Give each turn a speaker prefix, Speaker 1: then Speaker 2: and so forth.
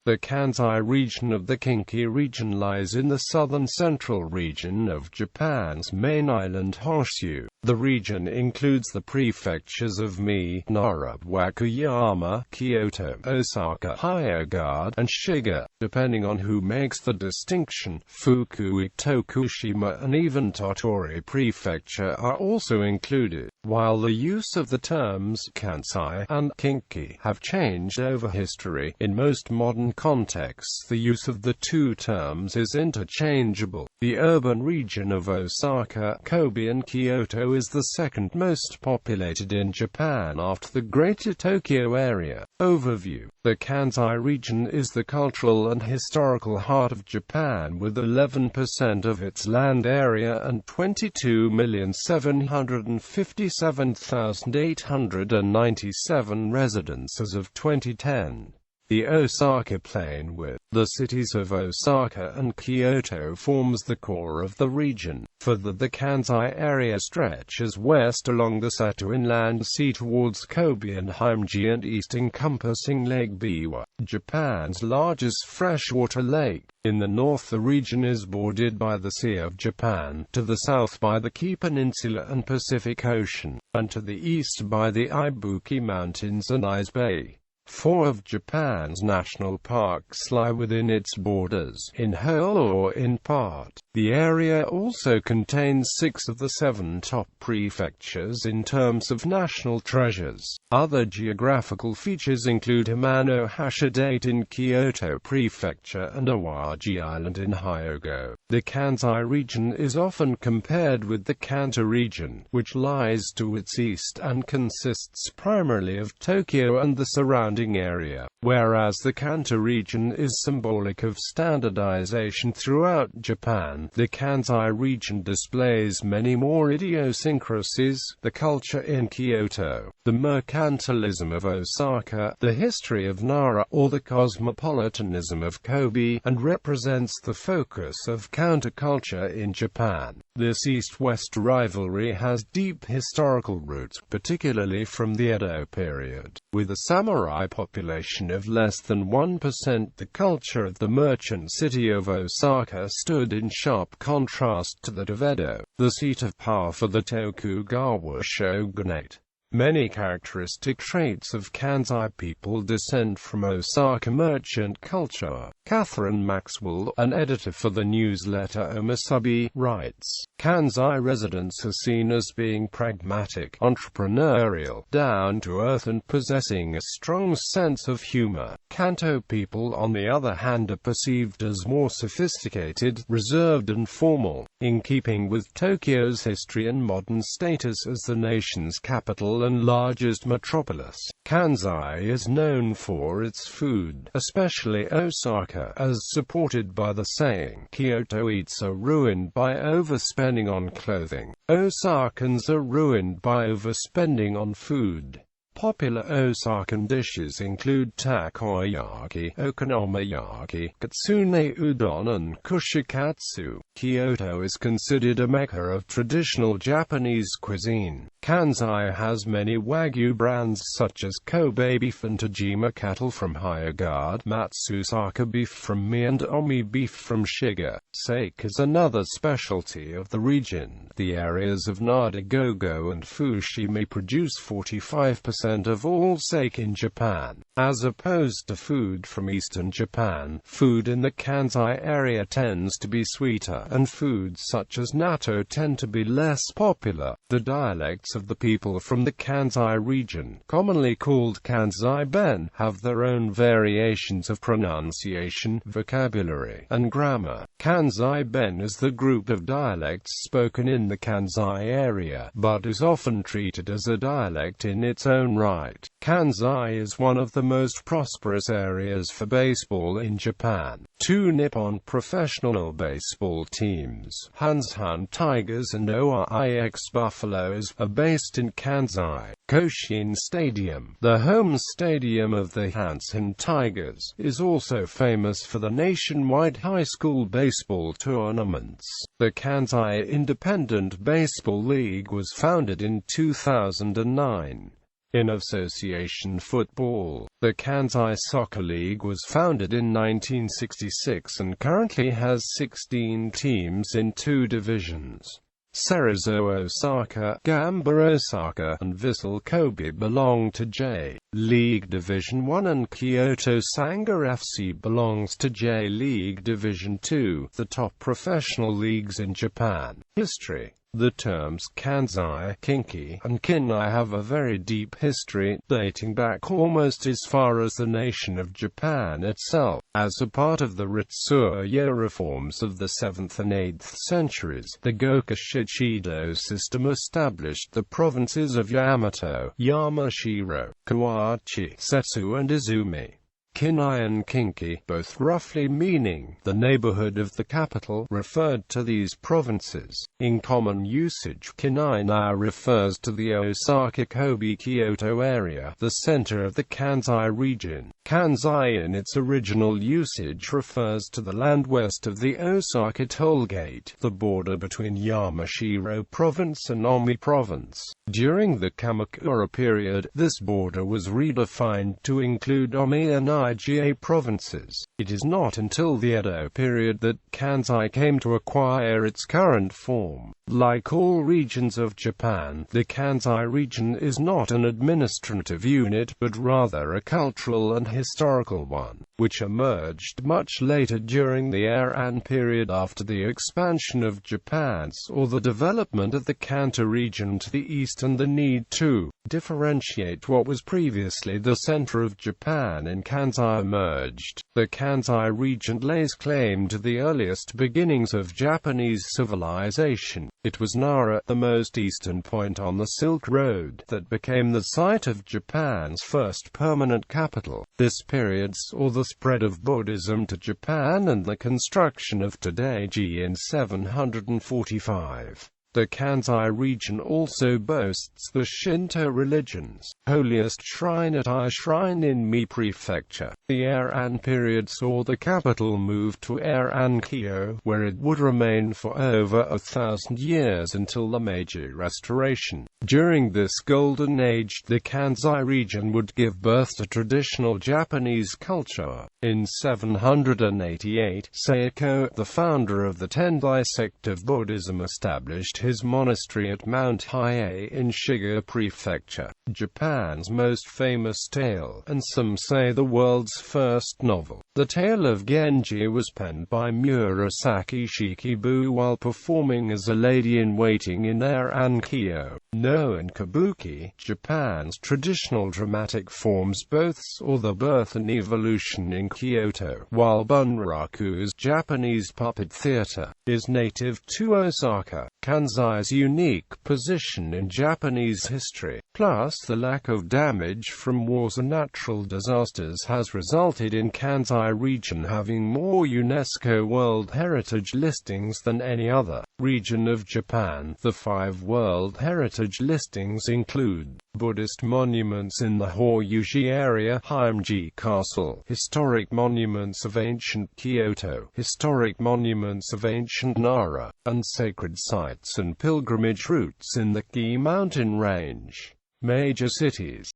Speaker 1: The Kansai region of the Kinki region lies in the southern central region of Japan's main island Honshū. The region includes the prefectures of Mie, Nara, Wakayama, Kyoto, Osaka, Hyōgo, and Shiga, depending on who makes the distinction. Fukui, Tokushima, and even Tottori Prefecture are also included. While the use of the terms Kansai and Kinki have changed over history, in most modern contexts the use of the two terms is interchangeable. The urban region of Osaka, Kobe and Kyoto is the second most populated in Japan after the Greater Tokyo area. Overview. The Kansai region is the cultural and historical heart of Japan with 11% of its land area and 22,757,897 residents as of 2010. The Osaka Plain with the cities of Osaka and Kyoto forms the core of the region. Further, the Kansai area stretches west along the Seto Inland Sea towards Kobe and Himeji and east encompassing Lake Biwa, Japan's largest freshwater lake. In the north the region is bordered by the Sea of Japan, to the south by the Kii Peninsula and Pacific Ocean, and to the east by the Ibuki Mountains and Ise Bay. 4 of Japan's national parks lie within its borders, in whole or in part. The area also contains 6 of the 7 top prefectures in terms of national treasures. Other geographical features include Hamano Hashidate in Kyoto Prefecture and Awaji Island in Hyōgo. The Kansai region is often compared with the Kanto region, which lies to its east and consists primarily of Tokyo and the surrounding area, whereas the Kanto region is symbolic of standardization throughout Japan. The Kansai region displays many more idiosyncrasies: the culture in Kyoto, the mercantilism of Osaka, the history of Nara, or the cosmopolitanism of Kobe, and represents the focus of counterculture in Japan. This east-west rivalry has deep historical roots, particularly from the Edo period. With a samurai population of less than 1%, the culture of the merchant city of Osaka stood in sharp contrast to that of Edo, the seat of power for the Tokugawa shogunate. Many characteristic traits of Kansai people descend from Osaka merchant culture. Catherine Maxwell, an editor for the newsletter Omusubi, writes, "Kansai residents are seen as being pragmatic, entrepreneurial, down-to-earth and possessing a strong sense of humor. Kanto people, on the other hand, are perceived as more sophisticated, reserved and formal, in keeping with Tokyo's history and modern status as the nation's capital and largest metropolis. Kansai is known for its food, especially Osaka, as supported by the saying, 'Kyoto eats are ruined by overspending on clothing. Osakans are ruined by overspending on food.' Popular Osakan dishes include takoyaki, okonomiyaki, katsune udon and kushikatsu. Kyoto is considered a mecca of traditional Japanese cuisine. Kansai has many Wagyu brands such as Kobe beef and Tajima cattle from Hyōgo, Matsusaka beef from Mie and Omi beef from Shiga. Sake is another specialty of the region. The areas of Nara, Gogo and Fushimi produce 45% of all sake in Japan. As opposed to food from eastern Japan, food in the Kansai area tends to be sweeter, and foods such as natto tend to be less popular. The dialects of the people from the Kansai region, commonly called Kansai Ben, have their own variations of pronunciation, vocabulary, and grammar. Kansai Ben is the group of dialects spoken in the Kansai area, but is often treated as a dialect in its own right. Kansai is one of the most prosperous areas for baseball in Japan. 2 Nippon professional baseball teams, Hanshan Tigers and ORIX Buffaloes, are based in Kansai. Koshien Stadium, the home stadium of the Hanshan Tigers, is also famous for the nationwide high school baseball tournaments. The Kansai Independent Baseball League was founded in 2009. In association football, the Kansai Soccer League was founded in 1966 and currently has 16 teams in 2 divisions. Cerezo Osaka, Gamba Osaka, and Vissel Kobe belong to J-League Division 1 and Kyoto Sanga FC belongs to J-League Division 2, the top professional leagues in Japan. History. The terms Kansai, Kinki, and Kinai have a very deep history, dating back almost as far as the nation of Japan itself. As a part of the Ritsuya reforms of the 7th and 8th centuries, the Goka Shichido system established the provinces of Yamato, Yamashiro, Kawachi, Setsu and Izumi. Kinai and Kinki, both roughly meaning the neighborhood of the capital, referred to these provinces. In common usage, Kinai now refers to the Osaka-Kobe-Kyoto area, the center of the Kansai region. Kansai in its original usage refers to the land west of the Osaka toll gate, the border between Yamashiro province and Omi province. During the Kamakura period, this border was redefined to include Omi and Iga provinces. It is not until the Edo period that Kansai came to acquire its current form. Like all regions of Japan, the Kansai region is not an administrative unit, but rather a cultural and historical one, which emerged much later during the Heian period after the expansion of Japan or the development of the Kanto region to the east and the need to differentiate what was previously the center of Japan in Kansai emerged. The Kansai region lays claim to the earliest beginnings of Japanese civilization. It was Nara, the most eastern point on the Silk Road, that became the site of Japan's first permanent capital. This period saw the spread of Buddhism to Japan and the construction of Todaiji in 745. The Kansai region also boasts the Shinto religion's holiest shrine at Ai Shrine in Mie Prefecture. The Heian period saw the capital move to Eian-Kyo, where it would remain for over 1,000 years until the Meiji Restoration. During this golden age, the Kansai region would give birth to traditional Japanese culture. In 788, Seiko, the founder of the Tendai sect of Buddhism, established his monastery at Mount Hiei in Shiga Prefecture. Japan's most famous tale, and some say the world's first novel, The Tale of Genji, was penned by Murasaki Shikibu while performing as a lady-in-waiting in Eian-Kyo. No and Kabuki, Japan's traditional dramatic forms, both saw the birth and evolution in Kyoto, while Bunraku's Japanese puppet theater is native to Osaka. Kansai's unique position in Japanese history, plus the lack of damage from wars and natural disasters, has resulted in Kansai region having more UNESCO World Heritage listings than any other region of Japan. The 5 World Heritage listings include Buddhist monuments in the Horyuji area, Himeji Castle, historic monuments of ancient Kyoto, historic monuments of ancient Nara, and sacred sites and pilgrimage routes in the Ki mountain range. Major cities.